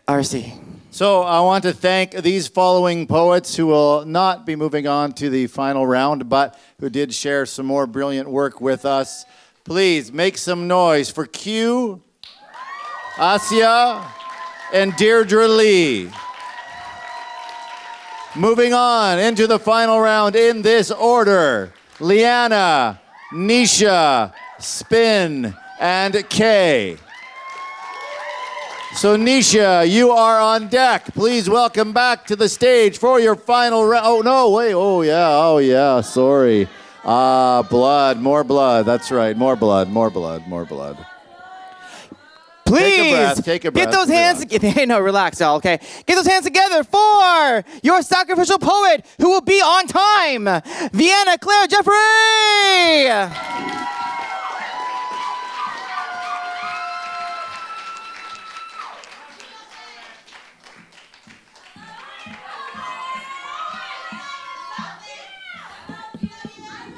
RC. So I want to thank these following poets who will not be moving on to the final round, but who did share some more brilliant work with us. Please make some noise for Q, Asya, and Deirdre Lee. Moving on into the final round in this order, Liana, Nisha, Spin, and Kay. So Nisha, you are on deck. Please welcome back to the stage for your final round. Oh, no, wait. Oh, yeah, sorry. Blood, more blood. That's right, more blood. Please Take a breath. get those hands together. No, relax, y'all, okay? Get those hands together for your sacrificial poet who will be on time, Vienna Jeffery!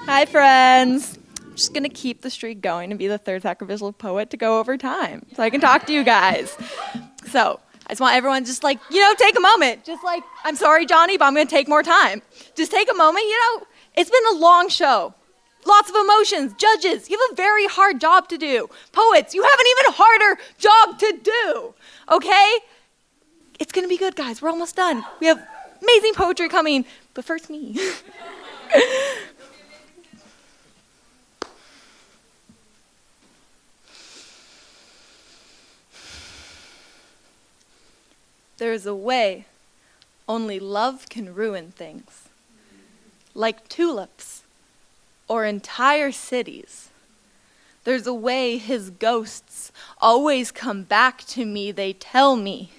Hi, friends. I'm just going to keep the streak going and be the third sacrificial poet to go over time so I can talk to you guys. So I just want everyone to just take a moment. Just like, I'm sorry, Johnny, but I'm going to take more time. Just take a moment. It's been a long show. Lots of emotions. Judges, you have a very hard job to do. Poets, you have an even harder job to do. Okay? It's going to be good, guys. We're almost done. We have amazing poetry coming, but first me. There's a way only love can ruin things, like tulips or entire cities. There's a way his ghosts always come back to me, they tell me.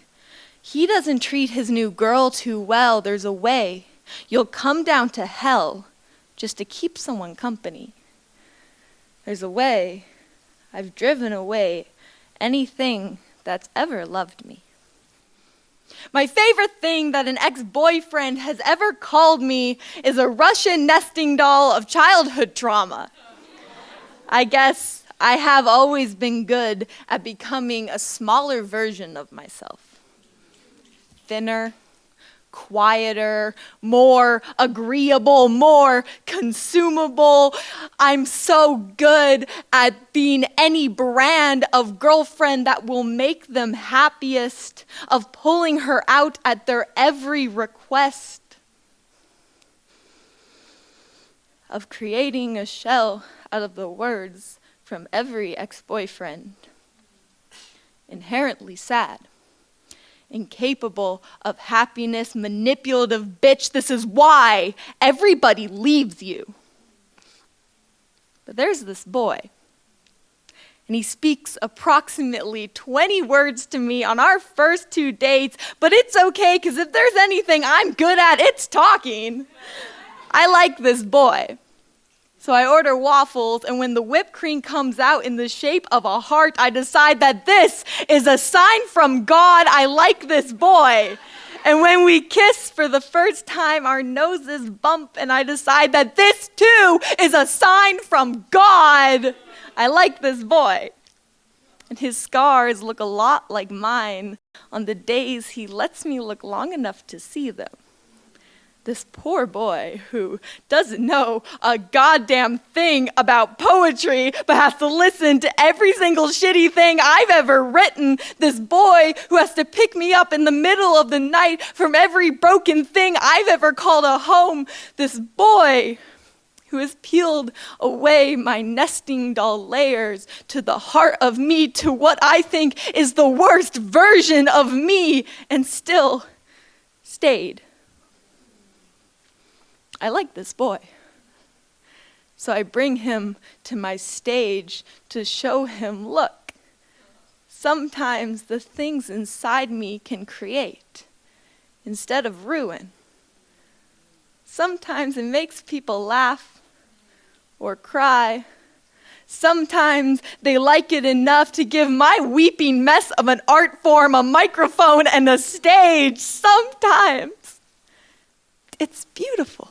He doesn't treat his new girl too well. There's a way you'll come down to hell just to keep someone company. There's a way I've driven away anything that's ever loved me. My favorite thing that an ex-boyfriend has ever called me is a Russian nesting doll of childhood trauma. I guess I have always been good at becoming a smaller version of myself. Thinner, quieter, more agreeable, more consumable. I'm so good at being any brand of girlfriend that will make them happiest, of pulling her out at their every request, of creating a shell out of the words from every ex-boyfriend. Inherently sad. Incapable of happiness, manipulative bitch. This is why everybody leaves you. But there's this boy, and he speaks approximately 20 words to me on our first 2 dates, but it's okay, because if there's anything I'm good at, it's talking. I like this boy. So I order waffles, and when the whipped cream comes out in the shape of a heart, I decide that this is a sign from God. I like this boy. And when we kiss for the first time, our noses bump, and I decide that this too is a sign from God. I like this boy. And his scars look a lot like mine on the days he lets me look long enough to see them. This poor boy who doesn't know a goddamn thing about poetry, but has to listen to every single shitty thing I've ever written. This boy who has to pick me up in the middle of the night from every broken thing I've ever called a home. This boy who has peeled away my nesting doll layers to the heart of me, to what I think is the worst version of me, and still stayed. I like this boy. So I bring him to my stage to show him, look, sometimes the things inside me can create instead of ruin. Sometimes it makes people laugh or cry. Sometimes they like it enough to give my weeping mess of an art form a microphone and a stage. Sometimes it's beautiful.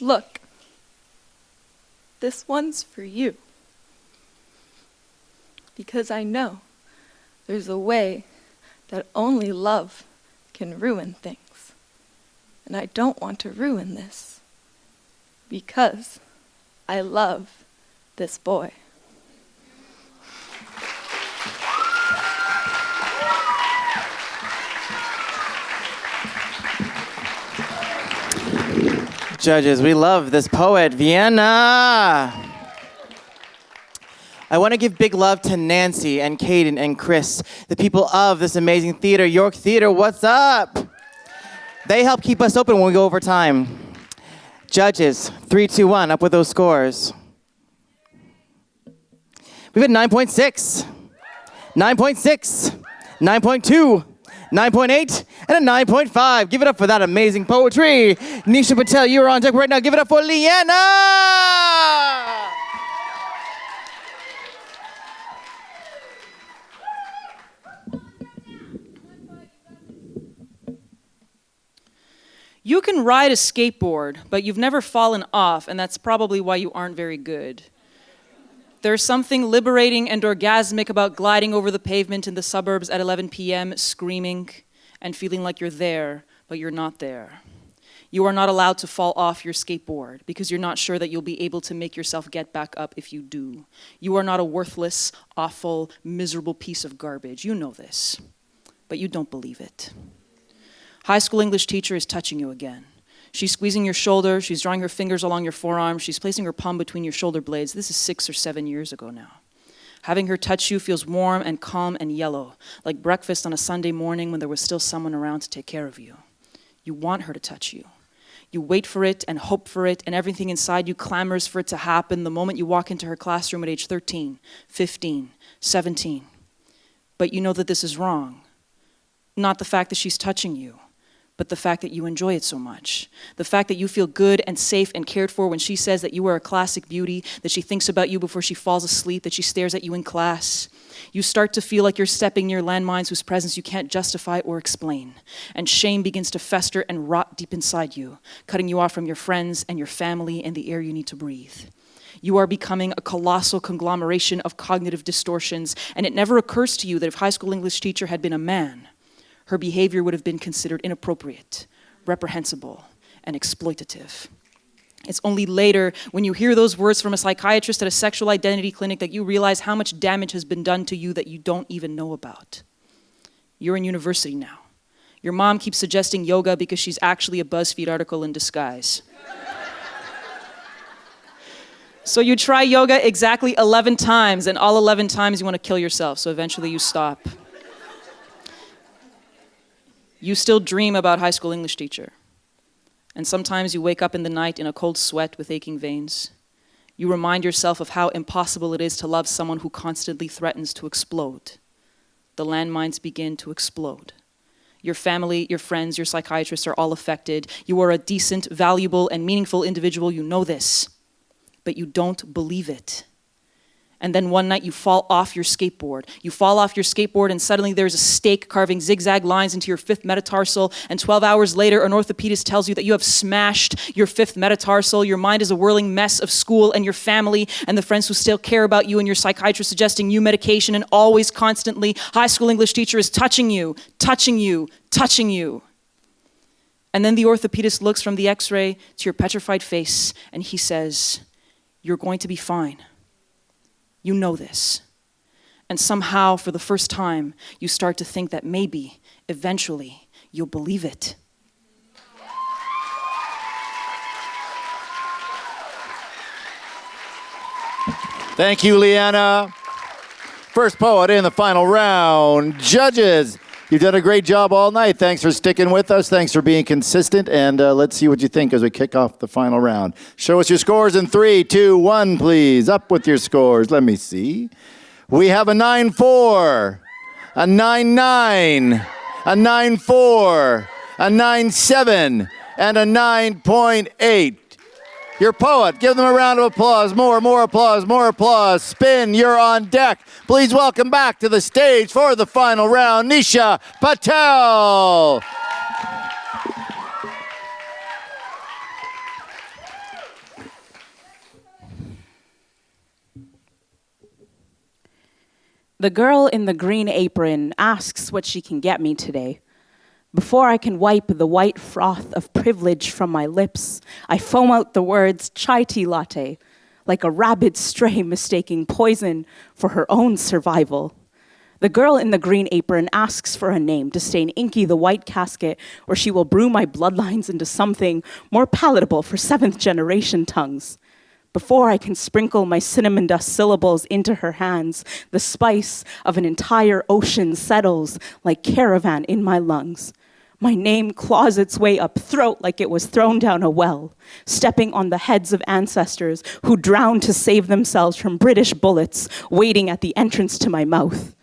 Look, this one's for you. Because I know there's a way that only love can ruin things. And I don't want to ruin this. Because I love this boy. Judges, we love this poet, Vienna. I want to give big love to Nancy and Caden and Chris, the people of this amazing theater, York Theater. What's up? They help keep us open when we go over time. Judges, 3, 2, 1, up with those scores. We've had 9.6, 9.6, 9.2, 9.8, and a 9.5. Give it up for that amazing poetry. Nisha Patel, you're on deck right now. Give it up for Liana. You can ride a skateboard, but you've never fallen off, and that's probably why you aren't very good. There's something liberating and orgasmic about gliding over the pavement in the suburbs at 11 p.m., screaming and feeling like you're there, but you're not there. You are not allowed to fall off your skateboard because you're not sure that you'll be able to make yourself get back up if you do. You are not a worthless, awful, miserable piece of garbage. You know this, but you don't believe it. High school English teacher is touching you again. She's squeezing your shoulder, she's drawing her fingers along your forearm, she's placing her palm between your shoulder blades. This is 6 or 7 years ago now. Having her touch you feels warm and calm and yellow, like breakfast on a Sunday morning when there was still someone around to take care of you. You want her to touch you. You wait for it and hope for it, and everything inside you clamors for it to happen the moment you walk into her classroom at age 13, 15, 17. But you know that this is wrong. Not the fact that she's touching you, but the fact that you enjoy it so much. The fact that you feel good and safe and cared for when she says that you are a classic beauty, that she thinks about you before she falls asleep, that she stares at you in class. You start to feel like you're stepping near landmines whose presence you can't justify or explain. And shame begins to fester and rot deep inside you, cutting you off from your friends and your family and the air you need to breathe. You are becoming a colossal conglomeration of cognitive distortions, and it never occurs to you that if high school English teacher had been a man, her behavior would have been considered inappropriate, reprehensible, and exploitative. It's only later, when you hear those words from a psychiatrist at a sexual identity clinic, that you realize how much damage has been done to you that you don't even know about. You're in university now. Your mom keeps suggesting yoga because she's actually a BuzzFeed article in disguise. So you try yoga exactly 11 times, and all 11 times you want to kill yourself, so eventually you stop. You still dream about high school English teacher. And sometimes you wake up in the night in a cold sweat with aching veins. You remind yourself of how impossible it is to love someone who constantly threatens to explode. The landmines begin to explode. Your family, your friends, your psychiatrists are all affected. You are a decent, valuable, and meaningful individual. You know this, but you don't believe it. And then one night you fall off your skateboard. You fall off your skateboard and suddenly there's a stake carving zigzag lines into your 5th metatarsal, and 12 hours later an orthopedist tells you that you have smashed your 5th metatarsal. Your mind is a whirling mess of school and your family and the friends who still care about you, and your psychiatrist suggesting new medication, and always constantly high school English teacher is touching you, touching you, touching you. And then the orthopedist looks from the x-ray to your petrified face and he says, "You're going to be fine." You know this. And somehow, for the first time, you start to think that maybe, eventually, you'll believe it. Thank you, Liana. First poet in the final round. Judges, you've done a great job all night. Thanks for sticking with us. Thanks for being consistent. And let's see what you think as we kick off the final round. Show us your scores in 3, 2, 1, please. Up with your scores. Let me see. We have a 9-4, a 9-9, a 9-4, a 9-7, and a 9.8. Your poet, give them a round of applause. More applause, more applause. Spin, you're on deck. Please welcome back to the stage for the final round, Nisha Patel. The girl in the green apron asks what she can get me today. Before I can wipe the white froth of privilege from my lips, I foam out the words chai tea latte, like a rabid stray mistaking poison for her own survival. The girl in the green apron asks for a name to stain inky the white casket, or she will brew my bloodlines into something more palatable for seventh generation tongues. Before I can sprinkle my cinnamon dust syllables into her hands, the spice of an entire ocean settles like caravan in my lungs. My name claws its way up throat like it was thrown down a well, stepping on the heads of ancestors who drowned to save themselves from British bullets waiting at the entrance to my mouth.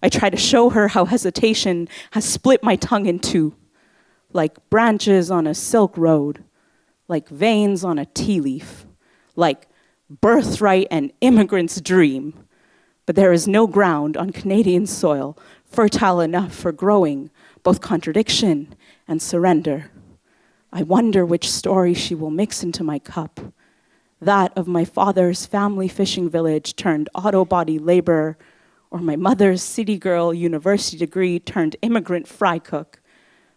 I try to show her how hesitation has split my tongue in two, like branches on a silk road, like veins on a tea leaf, like birthright and immigrant's dream. But there is no ground on Canadian soil fertile enough for growing both contradiction and surrender. I wonder which story she will mix into my cup. That of my father's family fishing village turned auto body laborer, or my mother's city girl university degree turned immigrant fry cook.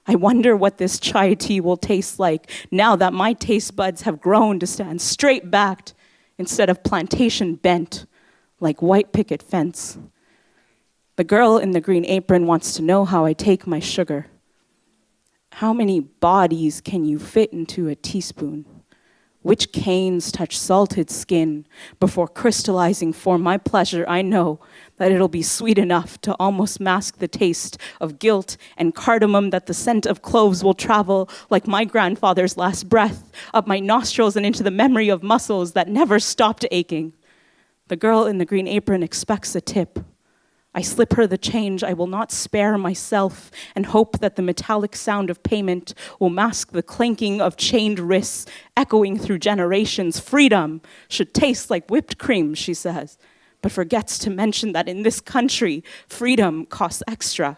I wonder what this chai tea will taste like now that my taste buds have grown to stand straight backed instead of plantation bent like white picket fence. The girl in the green apron wants to know how I take my sugar. How many bodies can you fit into a teaspoon? Which canes touch salted skin before crystallizing for my pleasure? I know that it'll be sweet enough to almost mask the taste of guilt and cardamom, that the scent of cloves will travel like my grandfather's last breath up my nostrils and into the memory of muscles that never stopped aching. The girl in the green apron expects a tip. I slip her the change I will not spare myself and hope that the metallic sound of payment will mask the clanking of chained wrists echoing through generations. Freedom should taste like whipped cream, she says, but forgets to mention that in this country, freedom costs extra.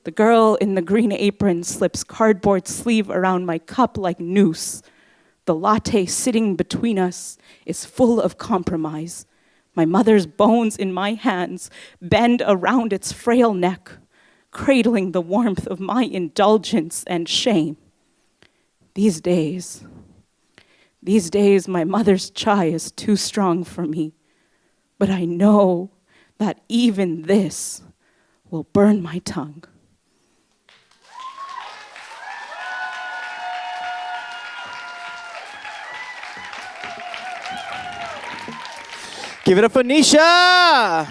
The girl in the green apron slips cardboard sleeve around my cup like noose. The latte sitting between us is full of compromise. My mother's bones in my hands bend around its frail neck, cradling the warmth of my indulgence and shame. These days, my mother's chai is too strong for me, but I know that even this will burn my tongue. Give it up for Nisha!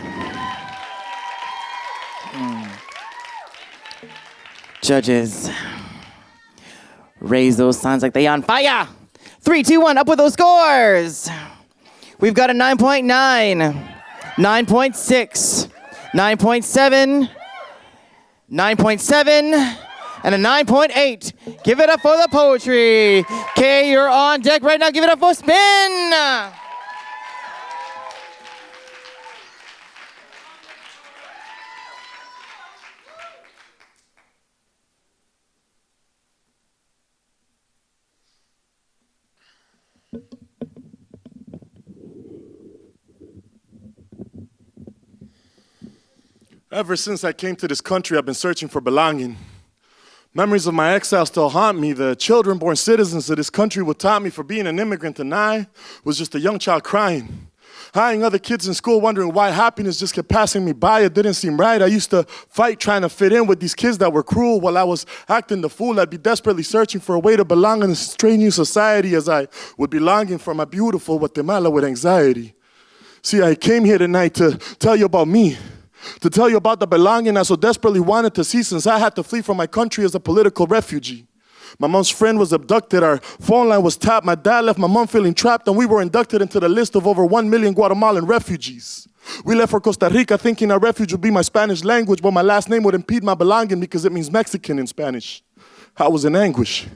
Judges, raise those signs like they on fire. 3, 2, 1, up with those scores. We've got a 9.9, 9.6, 9.7, 9.7, and a 9.8. Give it up for the poetry. Kay, you're on deck right now. Give it up for Spin. Ever since I came to this country, I've been searching for belonging. Memories of my exile still haunt me. The children-born citizens of this country were taught me for being an immigrant, and I was just a young child crying. Eyeing other kids in school, wondering why happiness just kept passing me by. It didn't seem right. I used to fight trying to fit in with these kids that were cruel. While I was acting the fool, I'd be desperately searching for a way to belong in this strange new society, as I would be longing for my beautiful Guatemala with anxiety. See, I came here tonight to tell you about me. To tell you about the belonging I so desperately wanted to see, since I had to flee from my country as a political refugee. My mom's friend was abducted, our phone line was tapped, my dad left my mom feeling trapped, and we were inducted into the list of over 1 million Guatemalan refugees. We left for Costa Rica thinking our refuge would be my Spanish language, but my last name would impede my belonging because it means Mexican in Spanish. I was in anguish.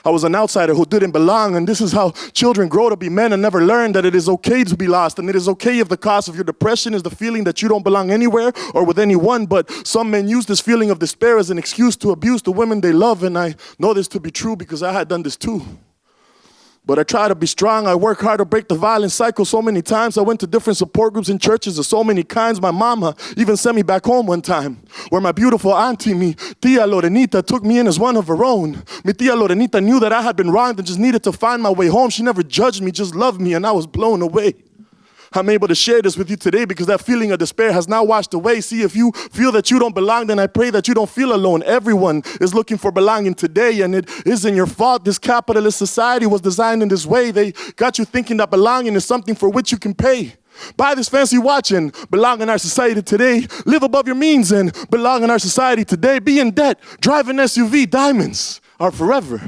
I was an outsider who didn't belong, and this is how children grow to be men and never learn that it is okay to be lost, and it is okay if the cause of your depression is the feeling that you don't belong anywhere or with anyone. But some men use this feeling of despair as an excuse to abuse the women they love, and I know this to be true because I had done this too. But I try to be strong. I work hard to break the violent cycle so many times. I went to different support groups and churches of so many kinds. My mama even sent me back home one time, where my beautiful auntie, mi tia Lorenita, took me in as one of her own. Mi tia Lorenita knew that I had been wronged and just needed to find my way home. She never judged me, just loved me, and I was blown away. I'm able to share this with you today because that feeling of despair has now washed away. See, if you feel that you don't belong, then I pray that you don't feel alone. Everyone is looking for belonging today, and it isn't your fault. This capitalist society was designed in this way. They got you thinking that belonging is something for which you can pay. Buy this fancy watch and belong in our society today. Live above your means and belong in our society today. Be in debt, drive an SUV. Diamonds are forever.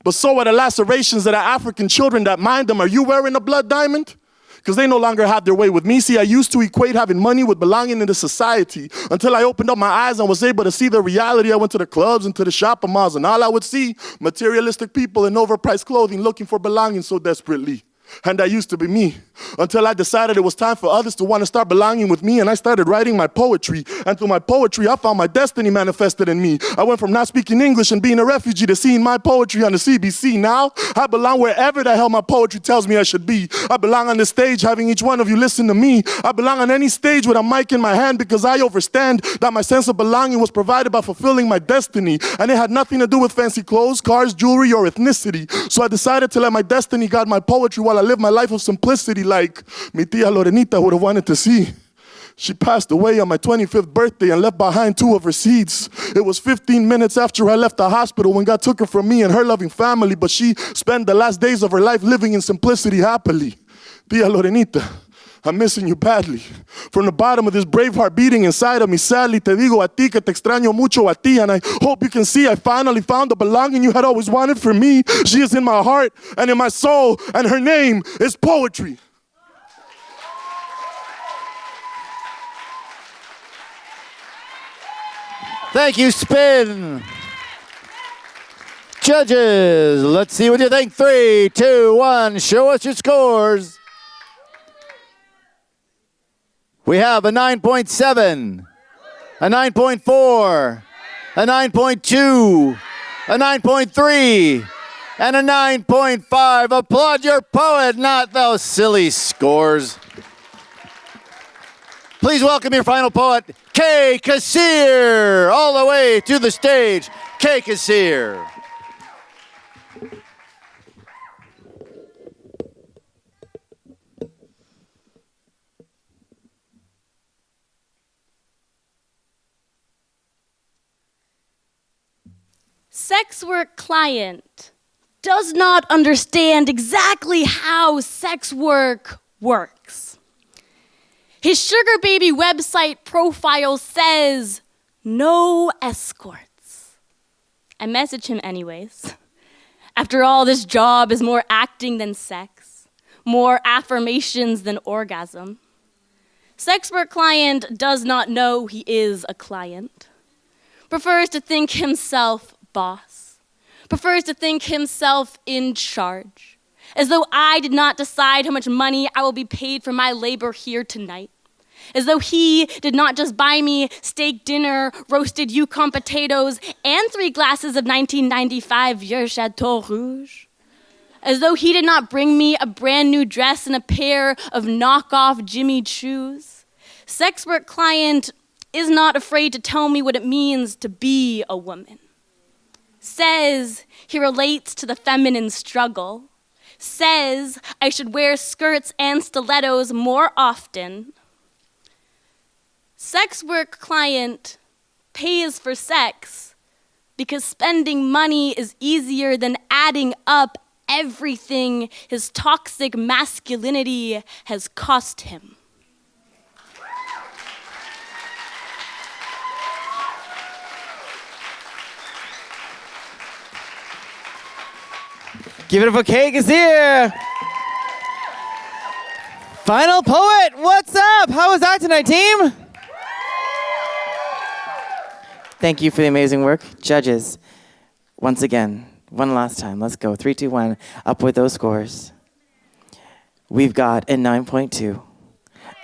But so are the lacerations that our African children that mind them. Are you wearing a blood diamond? Because they no longer have their way with me. See, I used to equate having money with belonging in the society until I opened up my eyes and was able to see the reality. I went to the clubs and to the shopping malls, and all I would see, materialistic people in overpriced clothing looking for belonging so desperately. And that used to be me, until I decided it was time for others to want to start belonging with me, and I started writing my poetry. And through my poetry, I found my destiny manifested in me. I went from not speaking English and being a refugee to seeing my poetry on the CBC. Now, I belong wherever the hell my poetry tells me I should be. I belong on the stage, having each one of you listen to me. I belong on any stage with a mic in my hand because I understand that my sense of belonging was provided by fulfilling my destiny. And it had nothing to do with fancy clothes, cars, jewelry, or ethnicity. So I decided to let my destiny guide my poetry while I live my life of simplicity like mi tia Lorenita would have wanted to see. She passed away on my 25th birthday and left behind 2 of her seeds. It was 15 minutes after I left the hospital when God took her from me and her loving family, but she spent the last days of her life living in simplicity happily. Tia Lorenita, I'm missing you badly. From the bottom of this brave heart beating inside of me, sadly, te digo a ti que te extraño mucho a ti, and I hope you can see I finally found the belonging you had always wanted for me. She is in my heart and in my soul, and her name is poetry. Thank you, Spin. Judges, let's see what you think. 3, 2, 1, show us your scores. We have a 9.7, a 9.4, a 9.2, a 9.3, and a 9.5. Applaud your poet, not those silly scores. Please welcome your final poet, Kay Kassir, all the way to the stage. Kay Kassir. Sex work client does not understand exactly how sex work works. His sugar baby website profile says, no escorts. I message him anyways. After all, this job is more acting than sex, more affirmations than orgasm. Sex work client does not know he is a client, prefers to think himself boss, prefers to think himself in charge, as though I did not decide how much money I will be paid for my labor here tonight, as though he did not just buy me steak dinner, roasted Yukon potatoes, and 3 glasses of 1995 Vieux Chateau Rouge, as though he did not bring me a brand new dress and a pair of knockoff Jimmy Choos. Sex work client is not afraid to tell me what it means to be a woman. Says he relates to the feminine struggle. Says I should wear skirts and stilettos more often. Sex work client pays for sex because spending money is easier than adding up everything his toxic masculinity has cost him. Give it up for Kay Kassir. Final poet, what's up? How was that tonight, team? Thank you for the amazing work. Judges, once again, one last time. Let's go. 3, 2, 1. Up with those scores. We've got a 9.2,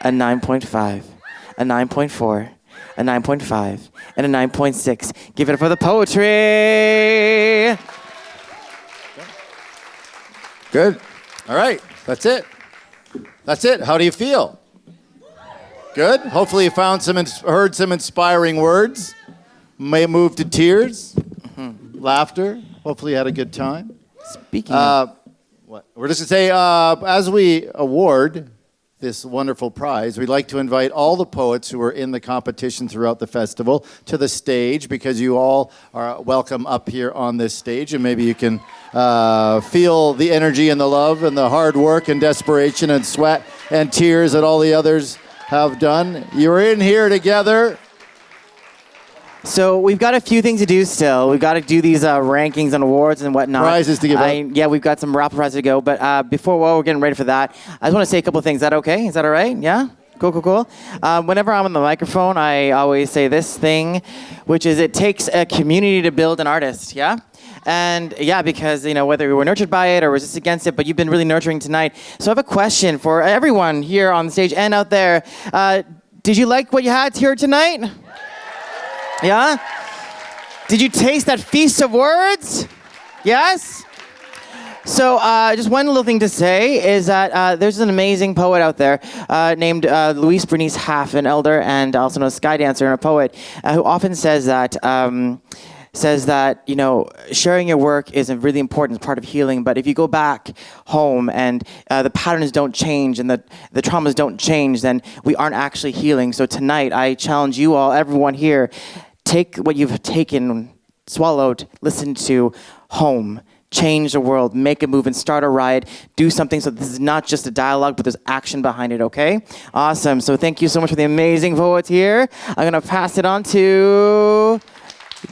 a 9.5, a 9.4, a 9.5, and a 9.6. Give it up for the poetry. Good. All right. That's it. That's it. How do you feel? Good. Hopefully you found heard some inspiring words. May move to tears, laughter. Hopefully you had a good time. Speaking of... We're just going to say, as we award this wonderful prize, we'd like to invite all the poets who are in the competition throughout the festival to the stage, because you all are welcome up here on this stage, and maybe you can feel the energy and the love and the hard work and desperation and sweat and tears that all the others have done. You're in here together. So we've got a few things to do still. We've got to do these rankings and awards and whatnot. Prizes to give out. Yeah, we've got some raffle prizes to go. But while we're getting ready for that, I just want to say a couple of things. Is that okay? Is that all right? Yeah? Cool. Whenever I'm on the microphone, I always say this thing, which is it takes a community to build an artist, yeah? And yeah, because, whether we were nurtured by it or resist against it, but you've been really nurturing tonight. So I have a question for everyone here on the stage and out there. Did you like what you had here tonight? Yeah? Did you taste that feast of words? Yes? So just one little thing to say is that there's an amazing poet out there named Louise Bernice Haff, an elder and also known as Sky Dancer and a poet, who often says that, sharing your work is a really important part of healing, but if you go back home and the patterns don't change and the traumas don't change, then we aren't actually healing. So tonight, I challenge you all, everyone here, take what you've taken, swallowed, listened to, home, change the world, make a move and start a riot, do something so this is not just a dialogue, but there's action behind it, okay? Awesome. So thank you so much for the amazing poets here. I'm going to pass it on to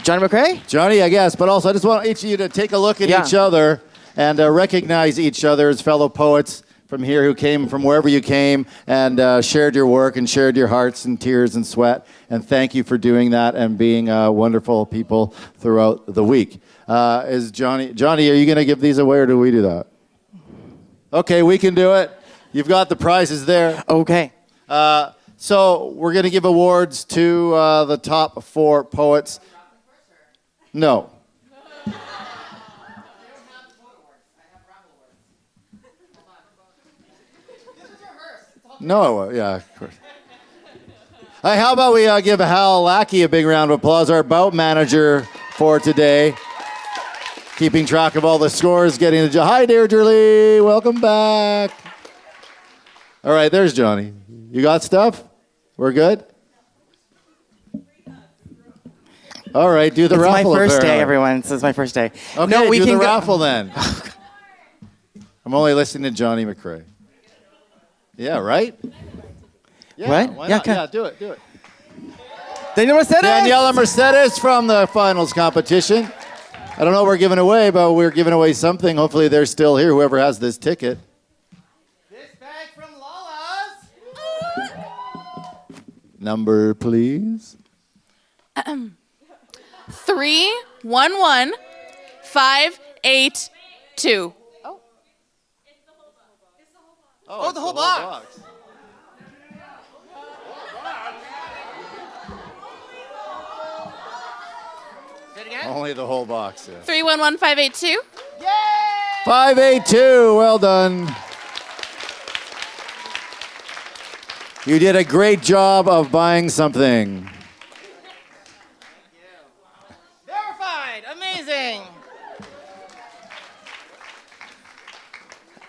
Johnny McRae. Johnny, I guess, but also I just want each of you to take a look at each other and recognize each other as fellow poets from here who came from wherever you came and shared your work and shared your hearts and tears and sweat. And thank you for doing that and being wonderful people throughout the week. Is Johnny, are you going to give these away or do we do that? Okay, we can do it. You've got the prizes there. Okay. So we're going to give awards to the top 4 poets. No. No, yeah, of course. Hey, how about we give Hal Lackey a big round of applause, our bout manager for today. Keeping track of all the scores, getting the job. Hi, Deirdre Lee. Welcome back. All right, there's Johnny. You got stuff? We're good? All right, do the raffle. It's my first apparently. day, everyone. This is my first day. Okay, no, we do can the raffle then. I'm only listening to Johnny McRae. Yeah, right? Yeah, what? Why Yeah, not? okay. Yeah, do it. Daniela Mercedes. Daniela Mercedes from the finals competition. I don't know what we're giving away, but we're giving away something. Hopefully they're still here, whoever has this ticket. This bag from Lala's. Number, please. 311582. Oh, the whole box. Say it again. Only the whole box. Yeah. 311582. 582, well done. You did a great job of buying something. Verified. Amazing.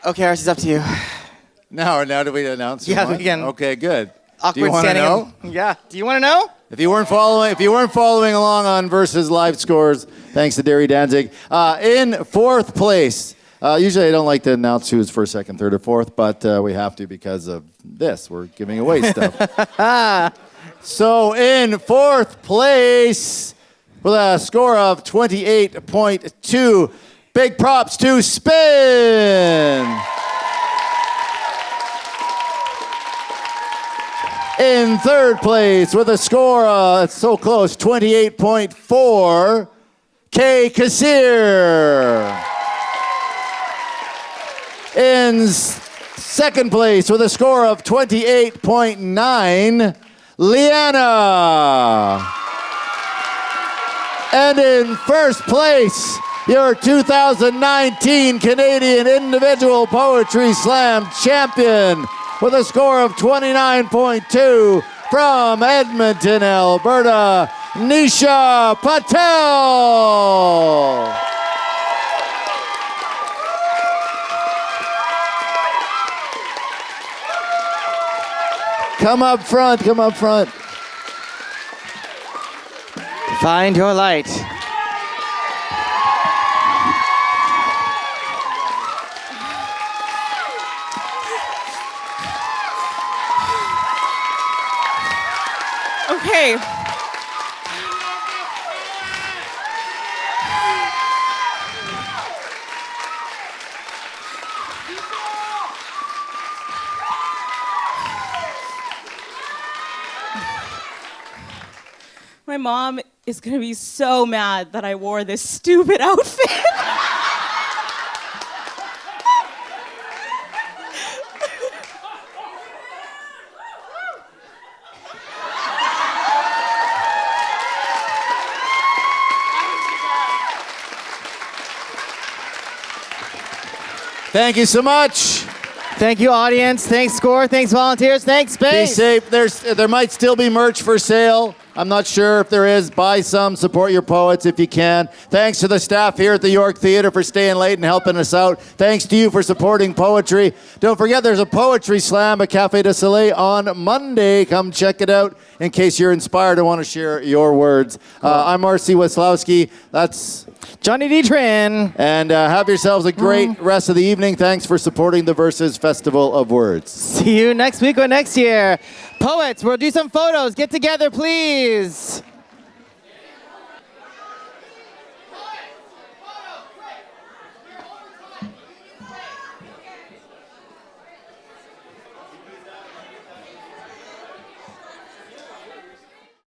Okay, Archie, it's up to you. Now do we announce? who Yeah, won? we can. Okay, good. Awkward Do you want to standing. know? Yeah. Do you want to know? If you weren't following along on Versus live scores, thanks to Derry Danzig. In 4th place, usually I don't like to announce who's first, second, third, or fourth, but we have to because of this. We're giving away stuff. So in 4th place, with a score of 28.2, big props to Spin. In 3rd place, with a score, it's so close, 28.4, Kay Kassir. In 2nd place, with a score of 28.9, Liana. And in 1st place, your 2019 Canadian Individual Poetry Slam champion with a score of 29.2 from Edmonton, Alberta, Nisha Patel. Come up front, come up front. Find your light. Okay. My mom is gonna be so mad that I wore this stupid outfit. Thank you so much. Thank you, audience. Thanks, Score. Thanks, volunteers. Thanks, Be Space. safe. There might still be merch for sale. I'm not sure if there is. Buy some. Support your poets if you can. Thanks to the staff here at the York Theatre for staying late and helping us out. Thanks to you for supporting poetry. Don't forget there's a poetry slam at Café de Soleil on Monday. Come check it out in case you're inspired and want to share your words. I'm Marcy Weslowski. That's Johnny Detrin. And have yourselves a great rest of the evening. Thanks for supporting the Versus Festival of Words. See you next week or next year. Poets, we'll do some photos. Get together, please.